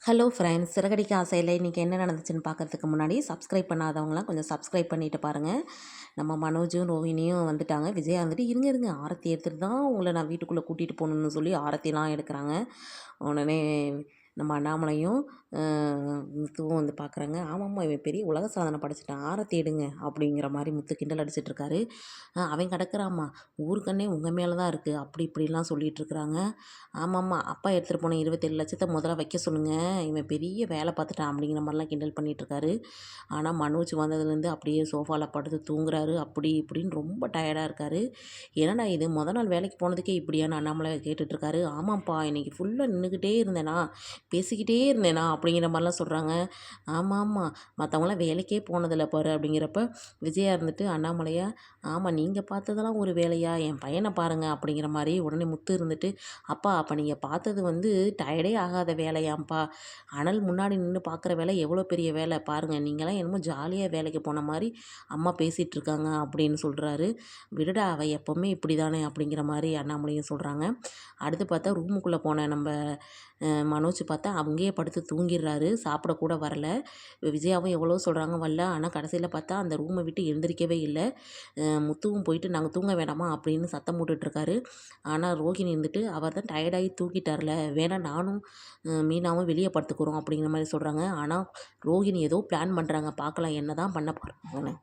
Hello friends, Siragadikka ஆசையில் இன்றைக்கி என்ன நடந்துச்சுன்னு பார்க்குறதுக்கு முன்னாடி சப்ஸ்கிரைப் பண்ணாதவங்களாம் கொஞ்சம் சப்ஸ்கிரைப் பண்ணிவிட்டு பாருங்கள். நம்ம மனோஜும் ரோஹிணியும் வந்துட்டாங்க. விஜயா வந்துட்டு இருங்க இருங்க ஆரத்தி எடுத்துகிட்டு தான் உங்களை நான் வீட்டுக்குள்ளே கூட்டிகிட்டு போகணுன்னு சொல்லி ஆரத்திலாம் எடுக்கிறாங்க. உடனே நம்ம அண்ணாமலையும் முத்துவும் வந்து பார்க்குறாங்க. ஆமாம்மா, இவன் பெரிய உலக சாதனை படைச்சிட்டான், ஆரத்தி எடுங்க அப்படிங்கிற மாதிரி முத்து கிண்டல் அடிச்சிட்டு இருக்காரு. அவன் கிடக்குறாம்மா, ஊருக்கண்ணே உங்கள் மேலே தான் இருக்குது அப்படி இப்படிலாம் சொல்லிட்டு இருக்கிறாங்க. ஆமாம்மா, அப்பா எடுத்துகிட்டு போன 27 லட்சத்தை முதல்ல வைக்க சொல்லுங்கள், இவன் பெரிய வேலை பார்த்துட்டான் அப்படிங்கிற மாதிரிலாம் கிண்டல் பண்ணிகிட்ருக்காரு. ஆனால் மனோஜ் வந்ததுலேருந்து அப்படியே சோஃபாவில் படுத்து தூங்குறாரு. அப்படி இப்படின்னு ரொம்ப டயர்டாக இருக்கார். என்னடா இது, நாள் வேலைக்கு போனதுக்கே இப்படியான அண்ணாமலை கேட்டுட்ருக்காரு. ஆமாம்ப்பா, இன்றைக்கி ஃபுல்லாக நின்றுக்கிட்டே இருந்தேனா, பேசிக்கிட்டே இருந்தேனா அப்படிங்கிற மாதிரிலாம் சொல்கிறாங்க. ஆமாம், மற்றவங்களாம் வேலைக்கே போனதில்லை பாரு அப்படிங்கிறப்ப விஜயா இருந்துட்டு அண்ணாமலையா, ஆமாம் நீங்கள் பார்த்ததெல்லாம் ஒரு வேலையா, என் பையனை பாருங்கள் அப்படிங்கிற மாதிரி. உடனே முத்து இருந்துட்டு, அப்பா அப்போ நீங்கள் பார்த்தது வந்து டயர்டே ஆகாத வேலையாம்ப்பா, அனல் முன்னாடி நின்று பார்க்குற வேலை எவ்வளோ பெரிய வேலை பாருங்கள், நீங்களாம் என்னமோ ஜாலியாக வேலைக்கு போன மாதிரி அம்மா பேசிகிட்டு இருக்காங்க அப்படின்னு சொல்கிறாரு. விடுடா, அவள் எப்போவுமே இப்படி தானே அப்படிங்கிற மாதிரி அண்ணாமலையும் சொல்கிறாங்க. அடுத்து பார்த்தா ரூமுக்குள்ளே போன நம்ம மனோஜ் பார்த்தா அங்கேயே படுத்து தூங்கிடுறாரு. சாப்பிடக்கூட வரல. விஜயாவும் எவ்வளோ சொல்கிறாங்க வரல. ஆனால் கடைசியில் பார்த்தா அந்த ரூமை விட்டு எழுந்திரிக்கவே இல்லை. முத்துவும் போயிட்டு நாங்கள் தூங்க வேணாமா அப்படின்னு சத்தம் போட்டுட்ருக்காரு. ஆனால் ரோஹிணி இருந்துட்டு அவர் தான் டயர்டாகி தூக்கிட்டார்ல, வேணா நானும் மீனாவும் வெளியே படுத்துக்கிறோம் அப்படிங்கிற மாதிரி சொல்கிறாங்க. ஆனால் ரோஹிணி ஏதோ பிளான் பண்ணுறாங்க, பார்க்கலாம் என்ன தான் பண்ண போகிறாங்கன்னு.